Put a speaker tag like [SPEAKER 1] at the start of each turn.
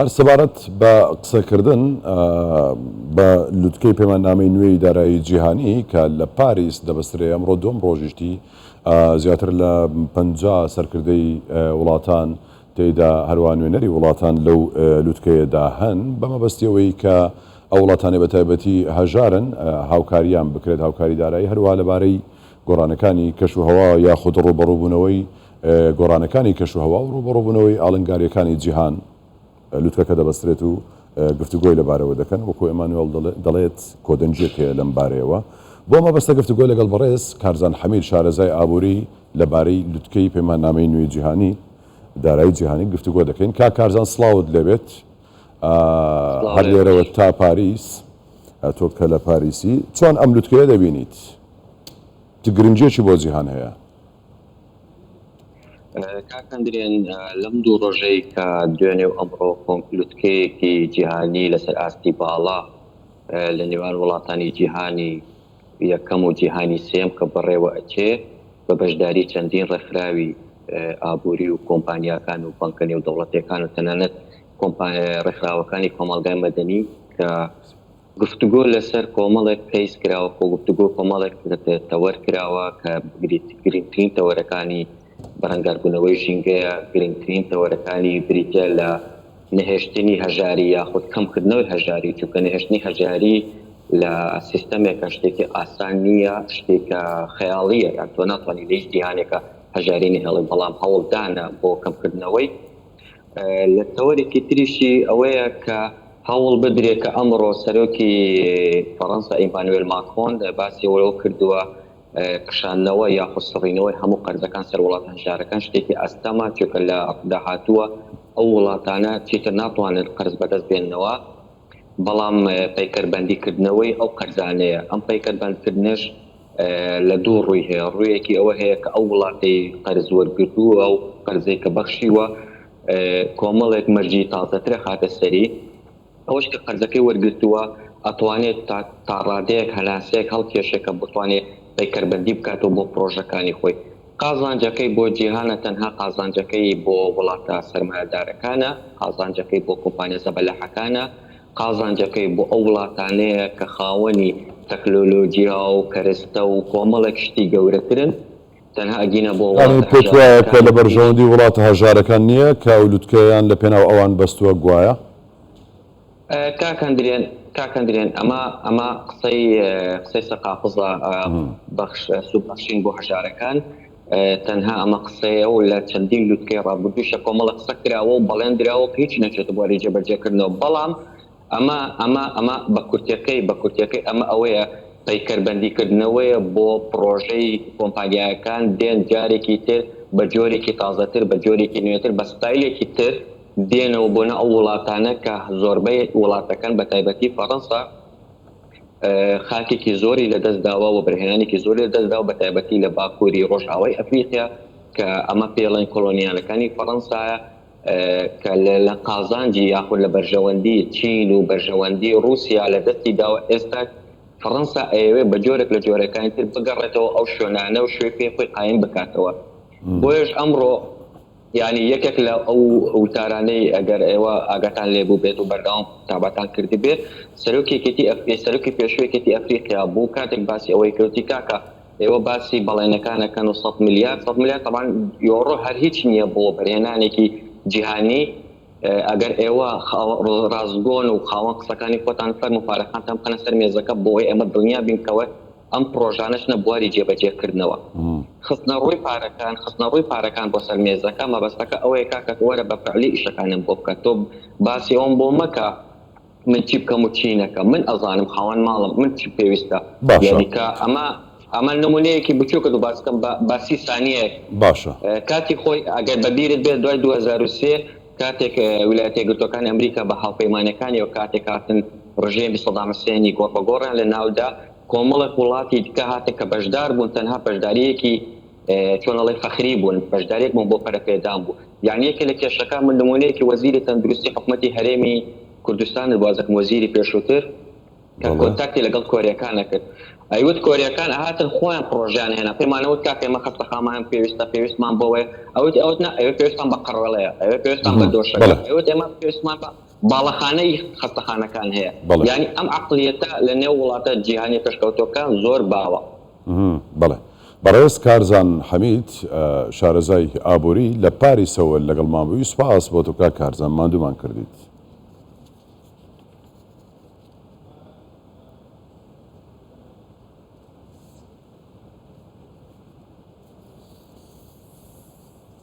[SPEAKER 1] هەر سەبارەت بە قسەکردن بە لوتکەی پەیماننامەی نوێی دارایی جیهانی کە لە پاریس دەبەسترێ ئەمڕۆ دوم ڕۆژیشتی زیاتر لە 50 سەرکردەی وڵاتان تێیدا هەروە نوێنەری وڵاتان لەو لوتکەیەدا هەن بەمەبەستیەوەی کە ئەو وڵاتانی بە تایبەتی هەژارن هاوکاریان بکرێت هاوکاری دارایی هەروە لەبارەی گۆڕانەکانی کەش و هەوا یاخود ڕوبەڕووبوونەوەی گۆڕانەکانی کەش و هەوا و ڕوبەڕووبوونەوەی ئاڵنگاریەکانی جیهان لوتکەکە دەبەسترێت و گفتوگۆی لەبارەوە دەکەن وەکو ئەمانوێڵ دەڵێت کۆدەنجێک هەیە لەم بارەیەوە بۆ مەبەستە گفتوگۆی لەگەڵ بەڕێز کارزان حەمید شارەزای ئابووری لەبارەی لوتکەی پەیماننامەی نوێی جیهانی دارایی جیهانی گفتوگۆ دەکەین کارزان سڵاوت لەبێت هەر لێرەوە تا پاریس تۆ بکە لە پاریسی چۆن ئەم لوتکەیە دەبینیت گرنگێکی بۆ جیهان هەیە
[SPEAKER 2] کاکەندرێن لەم دوو ڕۆژەی کە دوێنێ و ئەمڕۆ لوتکەیەکی جیهانی لەسەر ئاستی باڵا لە نێوان وڵاتانی جیهانی یەکەم و جیهانی سێم کە بەڕێوە ئەچێ بە بەشداری چەندین ڕێکخراوی ئابووری و کۆمپانیاکان و بانکەنی و دەوڵەتیەکان و تەنانەت ڕێکخراوەکانی کۆمەڵگای مەدەنی کە گفتوگۆ لەسەر کۆمەڵێک پێیس کراوە خۆ گفتوگۆ کۆمەڵێک تەوەر کراوە کە گرنگترین تەوەرەکانی بەرەنگاربوونەوەی ژینگەیە گرنگترین تەوەرەکانی بریتە لە نەهێشتنی هەژاری یاخود کەمکردنەوەی هەژاری چونکە نەهێشتنی هەژاری لە سیستەمێکە شتێکی ئاسان نییە شتێکە خەیاڵیە یان تۆ ناتوانانی لە هیچ جیهانێکە هەژارینی هەڵی بەڵام هەوڵدانە بۆ کەمکردنەوەی لە تەوەرێکی تریشی ئەوەیە کە هەوڵ بدرێت کە ئەمڕۆ سەرۆکی فەڕەنسا ئیمانوێل ماکرۆن باسی ئەوە کردووە کشاندنەوە یاخود سڕینەوەی هەموو قەرزەکان سەر وڵاتان هەژارەکان شتێکی ئەستەما چونکە لە داهاتووە ئەو وڵاتانە چیتر ناتوانن قەرز بەدەست بێننەوە بەڵام پەیکەربەندیکردنەوەی ئەو قەرزانەیە ئەم پەیکەربەندکردنش لە دوو ڕووی هەیە ڕوویەکی ئەوە هەیە کە ئەو وڵاتی قەرز وەرگرتووە ئەو قەرزەی کە بەخشیوە کۆمەڵێک مەرجی تازەترە خاتە سەری ئەوەش کە قەرزەکەی وەرگرتووە ئەتوانێت تا ڕادەیەک هەناسەیەک هەڵکێشێکە بتوانێت پەیکەربەندی بکاتەوە بۆ پرۆژەکانی خۆی قازانجەکەی بۆ جیهانە تەنها قازانجەکەی بۆ وڵاتە سەرمایەدارەکانە قازانجەکەی بۆ کۆمپانیا زەبەلەحەکانە قازانجەکەی بۆ ئەو وڵاتانەیە کە خاوەنی تەکنۆلۆژیا و کەرستە و کۆمەڵێک شتی گەورەترن تەنها ئەگینە بۆ
[SPEAKER 1] کە لە بەرژەوەندی وڵاتە هەژارەکان نییە کە لوتکەیان لە پێناو ئەوان بەستووە گوایە
[SPEAKER 2] کاکەندرێن ئەمە قسەی سەقافزە سوبەخشین بۆ هەژارەکان تەنها ئەمە قسەیە و لە چەندین لوتکەی ڕابردووشە کۆمەڵە قسە کراوە و بەڵێنراوە کە هیچ نەچێتە بۆ جێبەجێکردنەوە بەڵام ئەمە بە کورتەکەی ئەمە ئەوەیە پەیکەربەندیکردنەوەیە بۆ پرۆژەی کۆمپانیاکان دێن جارێکی تر بە جۆرێکی تازەتر بە جۆرێکی نوێتر بە ستایلێکی تر دێنەوە بۆنە ئەو وڵاتانە کە زۆربەی وڵاتەکان بە تایبەتی فەڕەنسا خاکێکی زۆری لەدەستداوە و بەرهێنانێکی زۆری لەدەستداوە بە تایبەتی لە باکووری ڕۆژئاوای ئەفریقیا کە ئەمە پێڵەن کۆلۆنیالەکانی فەڕەنسایە کە لە قازانجی یاخود لە بەرژەوەندی چین و بەرژەوەندی رووسیا لە دەستی داوە ئێستا فەڕەنسا ئەوێ بە جۆرێک لە جۆرەکانی تر بگەڕێتەوە ئەو شوێنانە و شوێ پێ خۆی قایم بکاتەوە بۆیش ئەمڕۆ یعنی یەکێک لە ئەو وتارانەی ئەگەر ئێوە ئاگاتان لێبوو بێت و بەردەوام تابەتان کردی بێت سەرۆکی پێشوەیەکێتی ئەفریقیا بوو کاتێک باسی ئەوەی کەوتی کاکە ئێوە باسی بەڵێنەکانەکەن و 100 میلیارد طبعا یۆڕۆ هەر هیچ نییە بۆ بەرهێنانێکی جیهانی ئەگەر ئێوە ڕازگۆن و خاوەن قسەکانی خۆتان فەرمو پارەکانتان بخەنە سەر مێزەکە بۆی ئێمە دڵنیا بینکەوە ئەم پرۆژانەش نە بواری جێبەجێکردنەوە خستنە ڕووی پارەکان بۆ سەر مێزەکە مەبەستەکە ئەوەیە کاکە وەرە بە فعلی ئیشەکانم بۆ بکات تۆ باسی ئەوم بۆ مەکە من چی بکەم و چی نەکەم من ئەزانم خاوەن ماڵم من چی پێویستە یعنیکە ئەمە نمونەیەکی بچووکە و باسکەم باسی سانیەک
[SPEAKER 1] باشە
[SPEAKER 2] کاتی خۆی ئەگەر بەبیرت بێت دوای 2003 کاتێک ویلایەتە یەکگرتووەکانی ئەمریکا بە هاوپەیمانەکانی و کاتێک هاتن ڕژێمی سەدام حوسێنی گۆڕبەگۆڕیان لە ناودا کۆمەڵێک وڵاتی دیکە هاتن کە بەشدار بوون تەنها بەشداریەکی چۆنەڵی فەخری بوون بەشدارێک بوون بۆ پەرەپێدان بوو یعنی یەکێک لە کێشەکان من نمونەیەکی وەزیری تەندروستی حکوومەتی هەرێمی کوردستان بازەکەم وەزیری پێشووتر کە کۆنتاکتی لەگەڵ کۆریەکانە کرد ئەیوت کۆریەکان هاتن خۆیان پرۆژیان هێنا پێمانەوت کاکە ئێمە خەستەخامان پێویستمان بۆوەیە ئەوت نا ئەوە پێویستمان بە قەڕەڵەیە ئەوە پێویستمان بە دۆشەکە ئەوت ئێمە پێویستمان بە باڵەخانەی خەستەخانەکان هەیە
[SPEAKER 1] بەڵێ.
[SPEAKER 2] یعنی ئەم عقلیەتە لە نێو وڵاتە جیهانی پێشکەوتەکان زۆر باوە.
[SPEAKER 1] بەڵێ بەڕێز کارزان حەمید شارەزای ئابووری لە پاریسەوە لەگەڵ مابووی سوپاس بۆ تۆ کارزان مادومان کردیت.